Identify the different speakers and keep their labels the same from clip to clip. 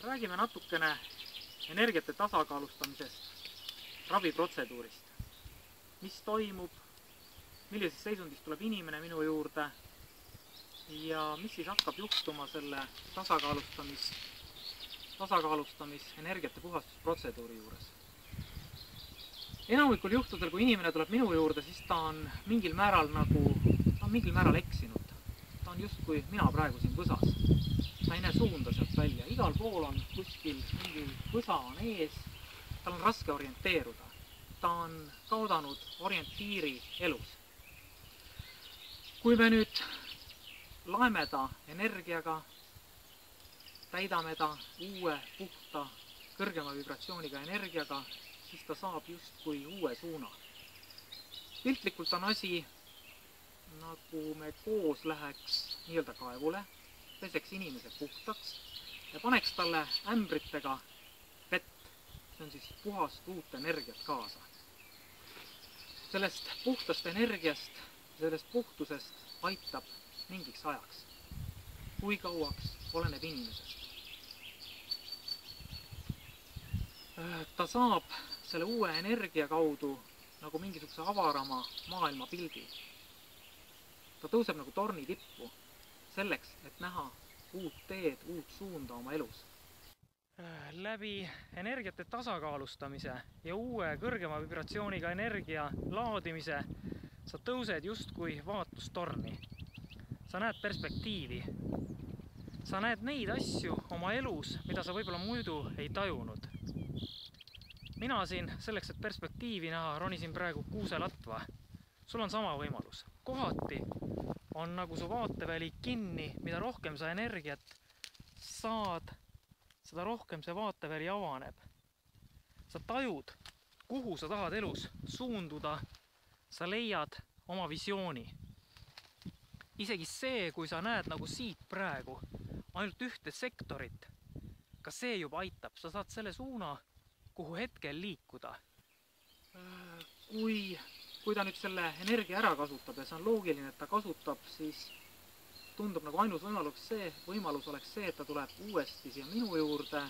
Speaker 1: Räägime natukene energiate tasakaalustamisest, raviprotseduurist. Mis toimub, millises seisundis tuleb inimene minu juurde ja mis siis hakkab juhtuma selle tasakaalustamis energiate puhastusprotseduuri juures. Enamikul juhtudel, kui inimene tuleb minu juurde, siis ta on mingil määral eksinud. Ta on justkui mina praegu siin võsas. Ta ei näe suunda sealt välja. Igal pool on kuskil mingi võsa on ees. Tal on raske orienteeruda. Ta on kaotanud orientiiri elus. Kui me nüüd laeme ta energiaga, täidame ta uue, puhta, kõrgema vibratsiooniga energiaga, siis ta saab justkui uue suuna. Piltlikult on asi, nagu me koos läheks nii-öelda kaevule, peseks inimese puhtaks ja paneks talle ämbritega vett. See on siis puhast uut energiat kaasa. Sellest puhtast energiast, sellest puhtusest aitab mingiks ajaks. Kui kauaks, oleneb inimesest. Ta saab selle uue energia kaudu nagu mingisuguse avarama maailma pildi. Ta tõuseb nagu torni tippu selleks, et näha uut teed, uut suunda oma elus. Läbi energiate tasakaalustamise ja uue kõrgema vibratsiooniga energia laadimise sa tõused justkui vaatlustorni. Sa näed perspektiivi. Sa näed neid asju oma elus, mida sa võib-olla muidu ei tajunud. Mina siin selleks, et perspektiivi näha, ronisin praegu kuuselatva. Sul on sama võimalus. Kohati on nagu su vaateväli kinni, mida rohkem sa energiat saad, seda rohkem see vaateväli avaneb. Sa tajud, kuhu sa tahad elus suunduda, sa leiad oma visiooni. Isegi see, kui sa näed nagu siit praegu ainult ühte sektorit, ka see juba aitab. Sa saad selle suuna, kuhu hetkel liikuda. Kui ta nüüd selle energia ära kasutab ja see on loogiline, et ta kasutab, siis tundub nagu ainus võimalus oleks see, et ta tuleb uuesti siia minu juurde,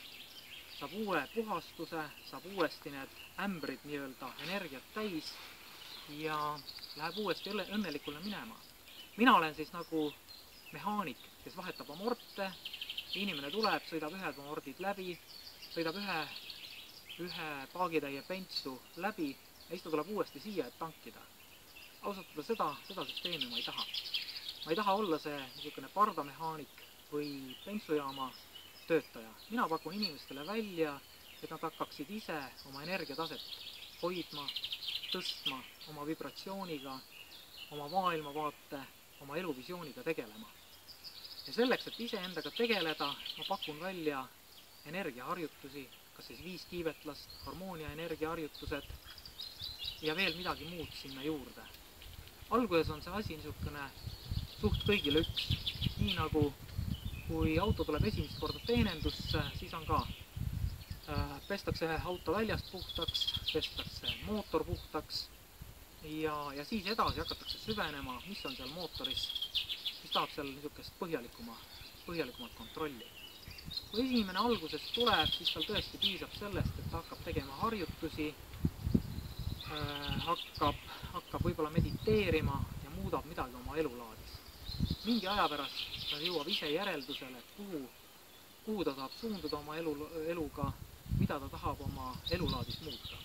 Speaker 1: saab uue puhastuse, saab uuesti need ämbrid nii-öelda energiat täis ja läheb uuesti õnnelikule minema. Mina olen siis nagu mehaanik, kes vahetab amorte, inimene tuleb, sõidab ühed amordid läbi, sõidab ühe paagitäie bentsu läbi ja siis ta tuleb uuesti siia, et tankida. Ausalt öelda seda süsteemi ma ei taha. Ma ei taha olla see niisugune pardamehaanik või bentsujaama töötaja. Mina pakun inimestele välja, et nad hakkaksid ise oma energiataset hoidma, tõstma oma vibratsiooniga, oma maailmavaate, oma eluvisiooniga tegelema. Ja selleks, et ise endaga tegeleda, ma pakun välja energiaharjutusi, kas siis 5 kiivetlast, harmoonia energiaharjutused ja veel midagi muud sinna juurde. Alguses on see asi niisugune suht kõigile üks. Nii nagu kui auto tuleb esimest korda teenendusse, siis on ka pestakse auto väljast puhtaks, pestakse mootor puhtaks ja siis edasi hakatakse süvenema, mis on seal mootoris, siis tahab seal niisugust põhjalikumat kontrolli. Kui esimene alguses tuleb, siis tal tõesti piisab sellest, et ta hakkab tegema harjutusi, hakkab võib-olla mediteerima ja muudab midagi oma elulaadis. Mingi aja pärast ta jõuab ise järeldusele, kuhu ta tahab suunduda oma eluga, mida ta tahab oma elulaadis muuta.